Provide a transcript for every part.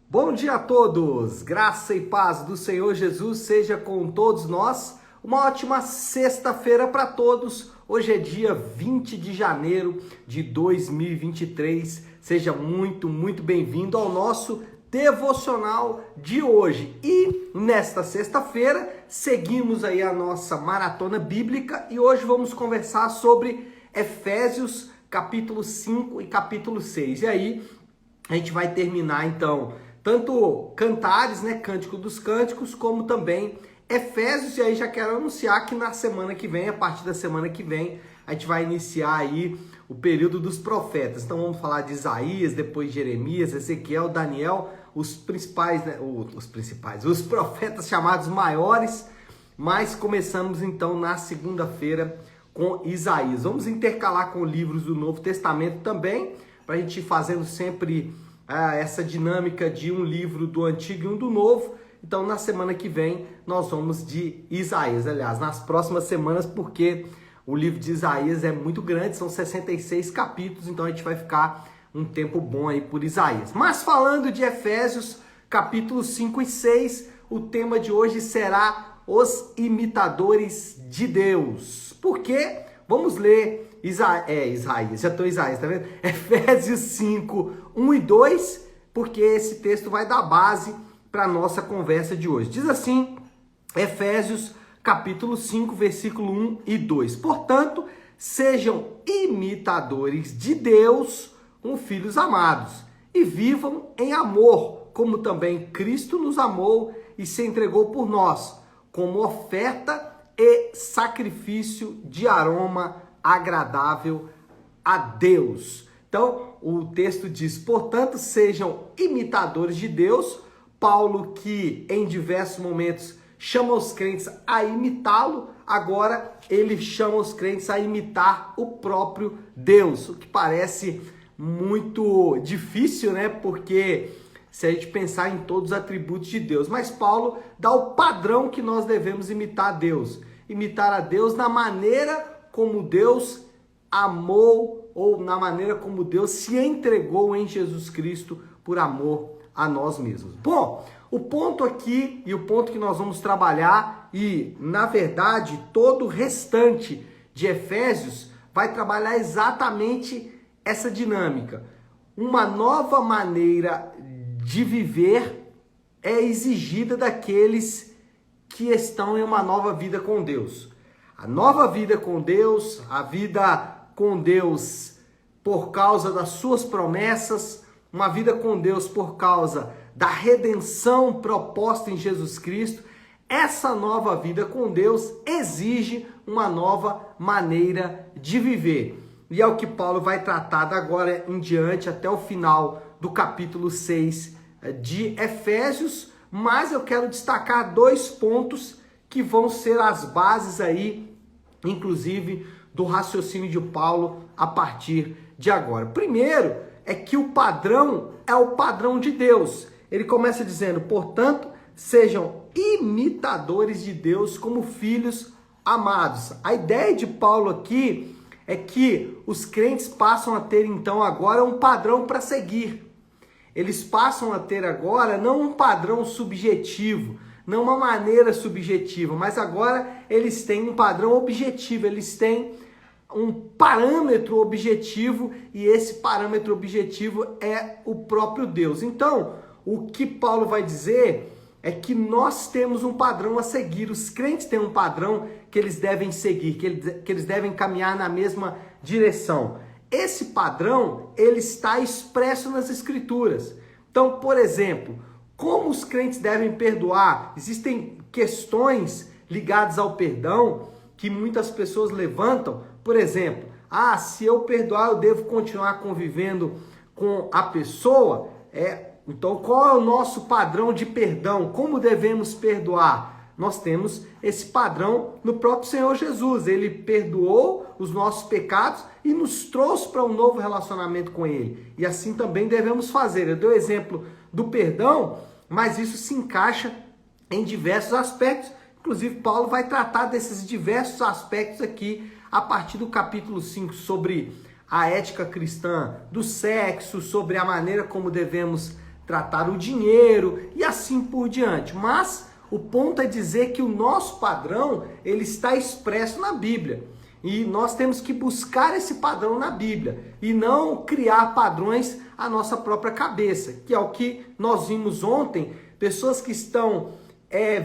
Bom dia a todos, graça e paz do Senhor Jesus seja com todos nós. Uma ótima sexta-feira para todos. Hoje é dia 20 de janeiro de 2023. Seja muito bem-vindo ao nosso devocional de hoje. E nesta sexta-feira seguimos aí a nossa maratona bíblica e hoje vamos conversar sobre Efésios capítulo 5 e capítulo 6. E aí a gente vai terminar então tanto Cantares, né, Cântico dos Cânticos, como também Efésios, e aí já quero anunciar que na semana que vem, a partir da semana que vem, a gente vai iniciar aí o período dos profetas. Então vamos falar de Isaías, depois Jeremias, Ezequiel, Daniel, os principais, né, os profetas chamados maiores, mas começamos então na segunda-feira com Isaías. Vamos intercalar com livros do Novo Testamento também, para a gente ir fazendo sempre essa dinâmica de um livro do Antigo e um do Novo. Então, na semana que vem, nós vamos de Isaías. Aliás, nas próximas semanas, porque o livro de Isaías é muito grande, são 66 capítulos, então a gente vai ficar um tempo bom aí por Isaías. Mas falando de Efésios, capítulos 5 e 6, o tema de hoje será os imitadores de Deus. Por quê? Vamos ler Isaías, já estou em Isaías, tá vendo? Efésios 5, 1 e 2, porque esse texto vai dar base para a nossa conversa de hoje. Diz assim, Efésios capítulo 5, versículo 1 e 2. Portanto, sejam imitadores de Deus como filhos amados e vivam em amor, como também Cristo nos amou e se entregou por nós, como oferta e sacrifício de aroma agradável a Deus. Então, o texto diz, portanto, sejam imitadores de Deus. Paulo, que em diversos momentos chama os crentes a imitá-lo, agora ele chama os crentes a imitar o próprio Deus, o que parece muito difícil, né? Porque se a gente pensar em todos os atributos de Deus, mas Paulo dá o padrão que nós devemos imitar a Deus. Imitar a Deus na maneira como Deus amou ou na maneira como Deus se entregou em Jesus Cristo por amor a nós mesmos. Bom, o ponto aqui e o ponto que nós vamos trabalhar e, na verdade, todo o restante de Efésios vai trabalhar exatamente essa dinâmica. Uma nova maneira de viver é exigida daqueles que estão em uma nova vida com Deus. A nova vida com Deus, a vida com Deus por causa das suas promessas, uma vida com Deus por causa da redenção proposta em Jesus Cristo, essa nova vida com Deus exige uma nova maneira de viver. E é o que Paulo vai tratar da agora em diante até o final do capítulo 6 de Efésios, mas eu quero destacar dois pontos que vão ser as bases aí, inclusive, do raciocínio de Paulo a partir de agora. Primeiro, é que o padrão é o padrão de Deus. Ele começa dizendo, portanto, sejam imitadores de Deus como filhos amados. A ideia de Paulo aqui é que os crentes passam a ter, então, agora um padrão para seguir. Eles passam a ter agora não um padrão subjetivo, não uma maneira subjetiva, mas agora eles têm um padrão objetivo, eles têm um parâmetro objetivo e esse parâmetro objetivo é o próprio Deus. Então, o que Paulo vai dizer é que nós temos um padrão a seguir, os crentes têm um padrão que eles devem seguir, que eles devem caminhar na mesma direção. Esse padrão, ele está expresso nas Escrituras. Então, por exemplo, como os crentes devem perdoar? Existem questões ligadas ao perdão que muitas pessoas levantam. Por exemplo, se eu perdoar, eu devo continuar convivendo com a pessoa? Então, qual é o nosso padrão de perdão? Como devemos perdoar? Nós temos esse padrão no próprio Senhor Jesus. Ele perdoou os nossos pecados e nos trouxe para um novo relacionamento com Ele. E assim também devemos fazer. Eu dei o exemplo do perdão, mas isso se encaixa em diversos aspectos. Inclusive, Paulo vai tratar desses diversos aspectos aqui a partir do capítulo 5, sobre a ética cristã do sexo, sobre a maneira como devemos tratar o dinheiro e assim por diante. Mas o ponto é dizer que o nosso padrão, ele está expresso na Bíblia. E nós temos que buscar esse padrão na Bíblia e não criar padrões à nossa própria cabeça, que é o que nós vimos ontem, pessoas que estão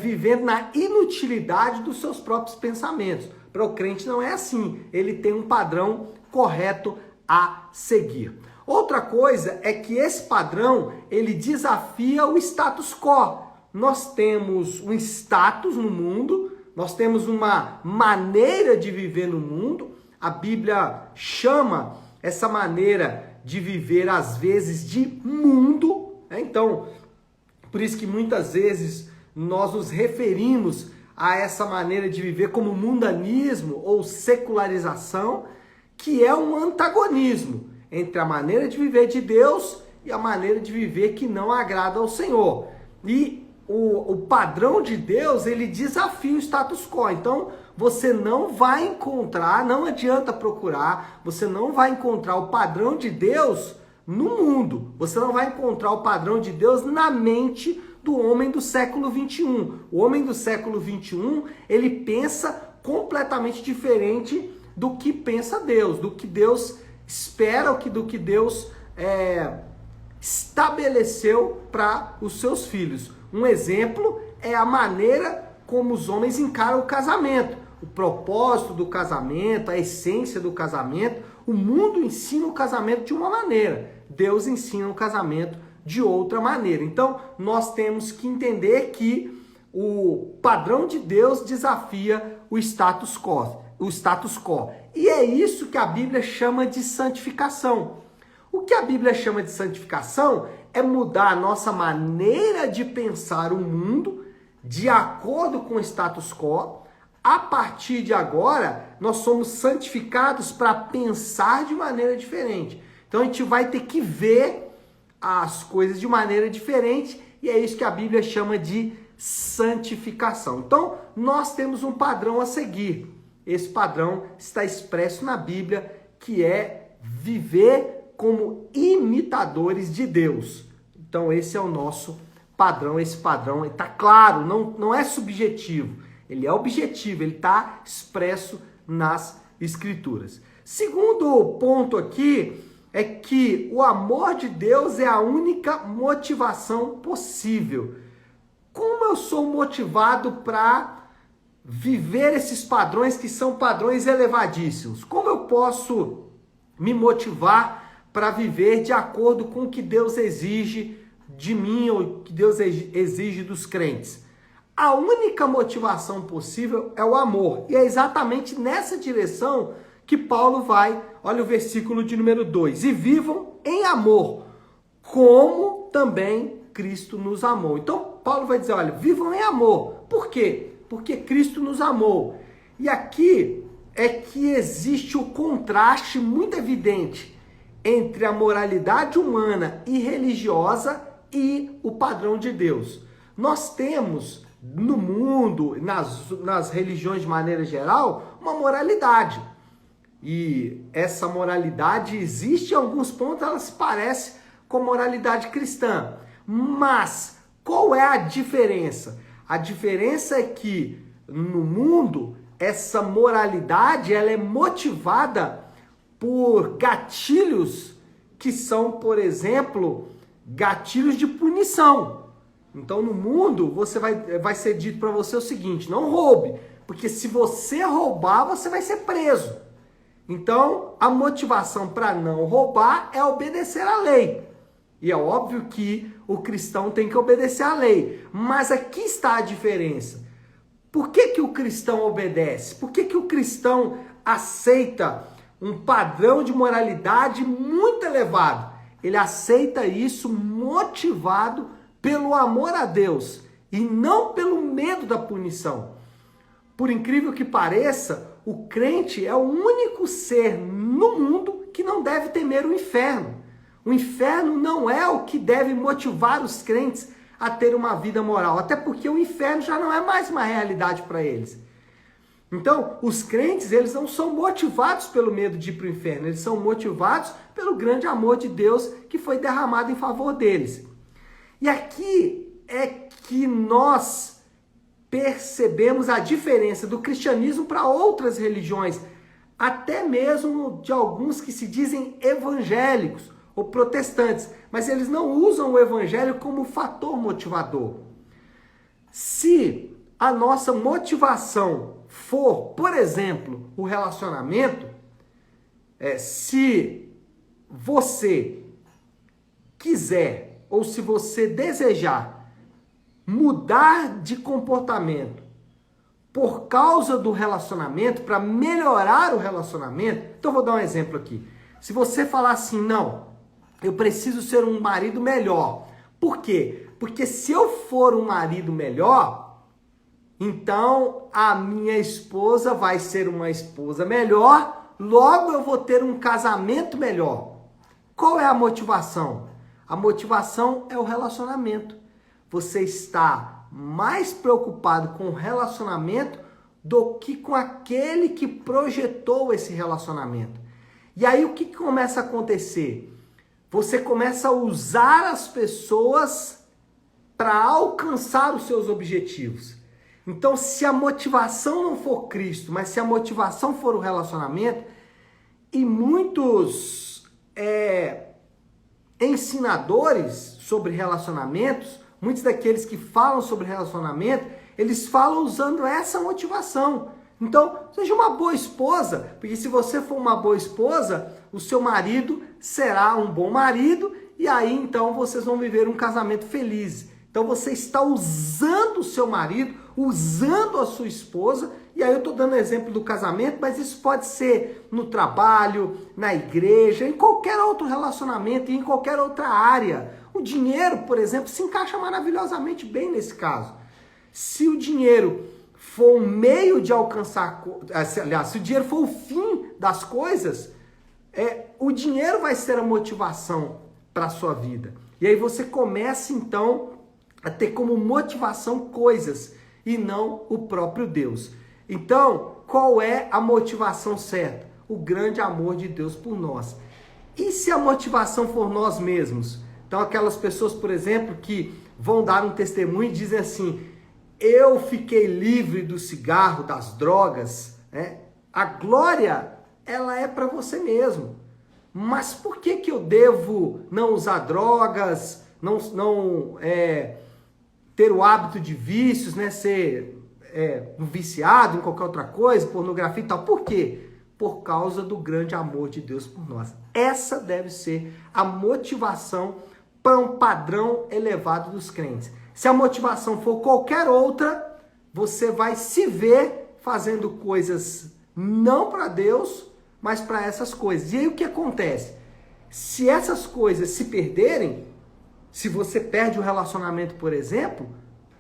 vivendo na inutilidade dos seus próprios pensamentos. Para o crente não é assim, ele tem um padrão correto a seguir. Outra coisa é que esse padrão, ele desafia o status quo. Nós temos um status no mundo, nós temos uma maneira de viver no mundo. A Bíblia chama essa maneira de viver, às vezes, de mundo. Então, por isso que muitas vezes nós nos referimos a essa maneira de viver como mundanismo ou secularização, que é um antagonismo entre a maneira de viver de Deus e a maneira de viver que não agrada ao Senhor. E o padrão de Deus, ele desafia o status quo. Então, você não vai encontrar, não adianta procurar, você não vai encontrar o padrão de Deus no mundo. Você não vai encontrar o padrão de Deus na mente do homem do século 21. O homem do século 21, ele pensa completamente diferente do que pensa Deus, do que Deus espera, do que Deus estabeleceu para os seus filhos. Um exemplo é a maneira como os homens encaram o casamento, o propósito do casamento, a essência do casamento. O mundo ensina o casamento de uma maneira, Deus ensina o casamento de outra maneira. Então, nós temos que entender que o padrão de Deus desafia o status quo. E é isso que a Bíblia chama de santificação. O que a Bíblia chama de santificação é mudar a nossa maneira de pensar o mundo de acordo com o status quo. A partir de agora, nós somos santificados para pensar de maneira diferente. Então a gente vai ter que ver as coisas de maneira diferente e é isso que a Bíblia chama de santificação. Então nós temos um padrão a seguir. Esse padrão está expresso na Bíblia, que é viver como imitadores de Deus. Então esse é o nosso padrão, esse padrão está claro, não é subjetivo, ele é objetivo, ele está expresso nas Escrituras. Segundo ponto aqui é que o amor de Deus é a única motivação possível. Como eu sou motivado para viver esses padrões que são padrões elevadíssimos? Como eu posso me motivar para viver de acordo com o que Deus exige de mim ou o que Deus exige dos crentes? A única motivação possível é o amor. E é exatamente nessa direção que Paulo vai. Olha o versículo de número 2. E vivam em amor, como também Cristo nos amou. Então, Paulo vai dizer, olha, vivam em amor. Por quê? Porque Cristo nos amou. E aqui é que existe o contraste muito evidente entre a moralidade humana e religiosa e o padrão de Deus. Nós temos no mundo, nas religiões de maneira geral, uma moralidade. E essa moralidade existe, em alguns pontos ela se parece com a moralidade cristã. Mas qual é a diferença? A diferença é que no mundo essa moralidade ela é motivada por gatilhos que são, por exemplo, gatilhos de punição. Então, no mundo, vai ser dito para você o seguinte: não roube, porque se você roubar, você vai ser preso. Então, a motivação para não roubar é obedecer à lei. E é óbvio que o cristão tem que obedecer à lei. Mas aqui está a diferença. Por que o cristão obedece? Por que o cristão aceita um padrão de moralidade muito elevado? Ele aceita isso motivado pelo amor a Deus e não pelo medo da punição. Por incrível que pareça, o crente é o único ser no mundo que não deve temer o inferno. O inferno não é o que deve motivar os crentes a ter uma vida moral, até porque o inferno já não é mais uma realidade para eles. Então, os crentes, eles não são motivados pelo medo de ir para o inferno, eles são motivados pelo grande amor de Deus que foi derramado em favor deles. E aqui é que nós percebemos a diferença do cristianismo para outras religiões, até mesmo de alguns que se dizem evangélicos ou protestantes, mas eles não usam o evangelho como fator motivador. Se a nossa motivação for, por exemplo, o relacionamento, se você quiser ou se você desejar mudar de comportamento por causa do relacionamento, para melhorar o relacionamento, então eu vou dar um exemplo aqui. Se você falar assim, não, eu preciso ser um marido melhor. Por quê? Porque se eu for um marido melhor, então a minha esposa vai ser uma esposa melhor, logo eu vou ter um casamento melhor. Qual é a motivação? A motivação é o relacionamento. Você está mais preocupado com o relacionamento do que com aquele que projetou esse relacionamento. E aí o que começa a acontecer? Você começa a usar as pessoas para alcançar os seus objetivos. Então, se a motivação não for Cristo, mas se a motivação for o relacionamento, e muitos ensinadores sobre relacionamentos, muitos daqueles que falam sobre relacionamento, eles falam usando essa motivação. Então, seja uma boa esposa, porque se você for uma boa esposa, o seu marido será um bom marido, e aí então vocês vão viver um casamento feliz. Então você está usando o seu marido, usando a sua esposa, e aí eu estou dando exemplo do casamento, mas isso pode ser no trabalho, na igreja, em qualquer outro relacionamento e em qualquer outra área. O dinheiro, por exemplo, se encaixa maravilhosamente bem nesse caso. Se o dinheiro for um meio de alcançar, aliás, se o dinheiro for o fim das coisas, o dinheiro vai ser a motivação para a sua vida. E aí você começa então a ter como motivação coisas e não o próprio Deus. Então, qual é a motivação certa? O grande amor de Deus por nós. E se a motivação for nós mesmos? Então, aquelas pessoas, por exemplo, que vão dar um testemunho e dizem assim, eu fiquei livre do cigarro, das drogas, A glória, ela é para você mesmo. Mas por que eu devo não usar drogas, não ter o hábito de vícios, ser um viciado em qualquer outra coisa, pornografia e tal? Por quê? Por causa do grande amor de Deus por nós. Essa deve ser a motivação para um padrão elevado dos crentes. Se a motivação for qualquer outra, você vai se ver fazendo coisas não para Deus, mas para essas coisas. E aí o que acontece? Se essas coisas se perderem, se você perde o relacionamento, por exemplo,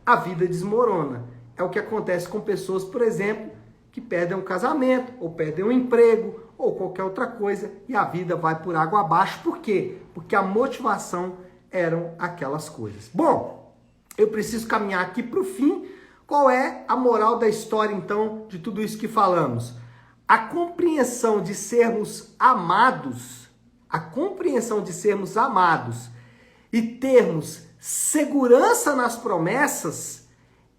a vida desmorona. É o que acontece com pessoas, por exemplo, que perdem um casamento, ou perdem um emprego, ou qualquer outra coisa, e a vida vai por água abaixo. Por quê? Porque a motivação eram aquelas coisas. Bom, eu preciso caminhar aqui para o fim. Qual é a moral da história, então, de tudo isso que falamos? A compreensão de sermos amados, e termos segurança nas promessas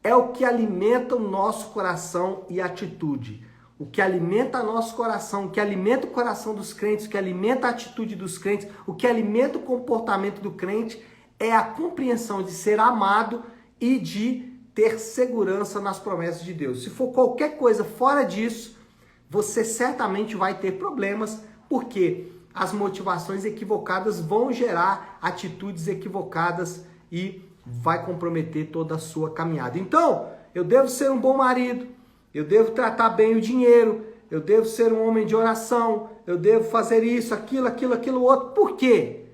é o que alimenta o nosso coração e atitude. O que alimenta nosso coração, o que alimenta o coração dos crentes, o que alimenta a atitude dos crentes, o que alimenta o comportamento do crente é a compreensão de ser amado e de ter segurança nas promessas de Deus. Se for qualquer coisa fora disso, você certamente vai ter problemas, porque as motivações equivocadas vão gerar atitudes equivocadas e vai comprometer toda a sua caminhada. Então, eu devo ser um bom marido, eu devo tratar bem o dinheiro, eu devo ser um homem de oração, eu devo fazer isso, aquilo, outro. Por quê?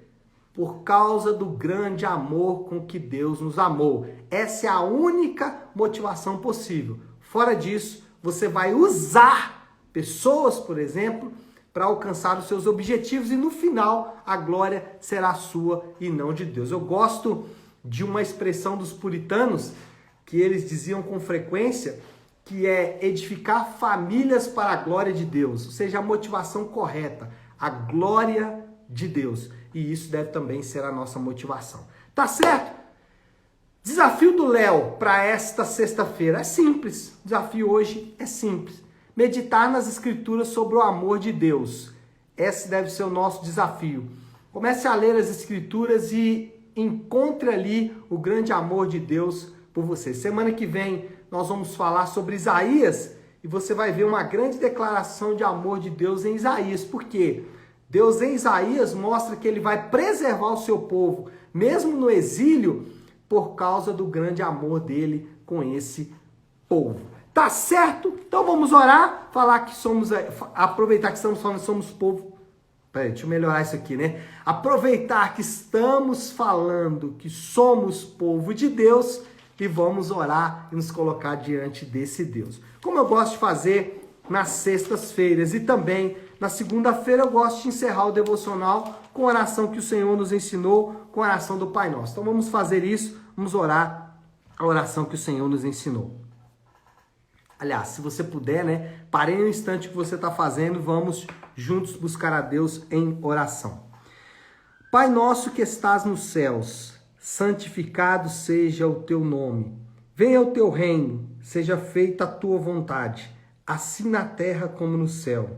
Por causa do grande amor com que Deus nos amou. Essa é a única motivação possível. Fora disso, você vai usar pessoas, por exemplo, para alcançar os seus objetivos e no final a glória será sua e não de Deus. Eu gosto de uma expressão dos puritanos que eles diziam com frequência, que é edificar famílias para a glória de Deus, ou seja, a motivação correta, a glória de Deus. E isso deve também ser a nossa motivação. Tá certo? Desafio do Léo para esta sexta-feira é simples. O desafio hoje é simples. Meditar nas Escrituras sobre o amor de Deus. Esse deve ser o nosso desafio. Comece a ler as Escrituras e encontre ali o grande amor de Deus por você. Semana que vem nós vamos falar sobre Isaías e você vai ver uma grande declaração de amor de Deus em Isaías. Por quê? Deus em Isaías mostra que ele vai preservar o seu povo, mesmo no exílio, por causa do grande amor dele com esse povo. Tá certo? Então vamos orar, falar que aproveitar que estamos falando que somos povo. Peraí, deixa eu melhorar isso aqui, né? Aproveitar que estamos falando que somos povo de Deus e vamos orar e nos colocar diante desse Deus. Como eu gosto de fazer nas sextas-feiras e também na segunda-feira, eu gosto de encerrar o devocional com a oração que o Senhor nos ensinou, com a oração do Pai Nosso. Então vamos fazer isso, vamos orar a oração que o Senhor nos ensinou. Aliás, se você puder, né, pare um instante o que você está fazendo, vamos juntos buscar a Deus em oração. Pai nosso que estás nos céus, santificado seja o teu nome. Venha o teu reino, seja feita a tua vontade, assim na terra como no céu.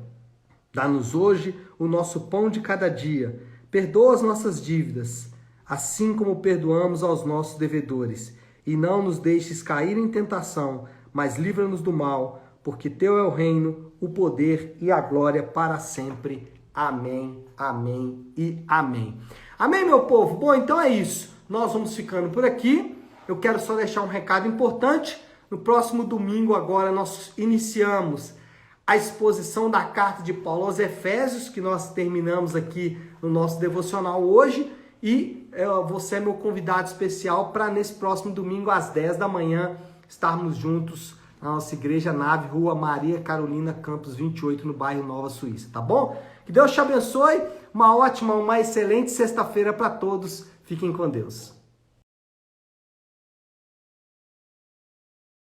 Dá-nos hoje o nosso pão de cada dia. Perdoa as nossas dívidas, assim como perdoamos aos nossos devedores. E não nos deixes cair em tentação, mas livra-nos do mal, porque teu é o reino, o poder e a glória para sempre. Amém, amém e amém. Amém, meu povo? Bom, então é isso. Nós vamos ficando por aqui. Eu quero só deixar um recado importante. No próximo domingo agora nós iniciamos a exposição da carta de Paulo aos Efésios, que nós terminamos aqui no nosso devocional hoje, e você é meu convidado especial para nesse próximo domingo às 10 da manhã estarmos juntos na nossa igreja Nave, Rua Maria Carolina Campos 28, no bairro Nova Suíça, tá bom? Que Deus te abençoe, uma ótima, uma excelente sexta-feira para todos, fiquem com Deus.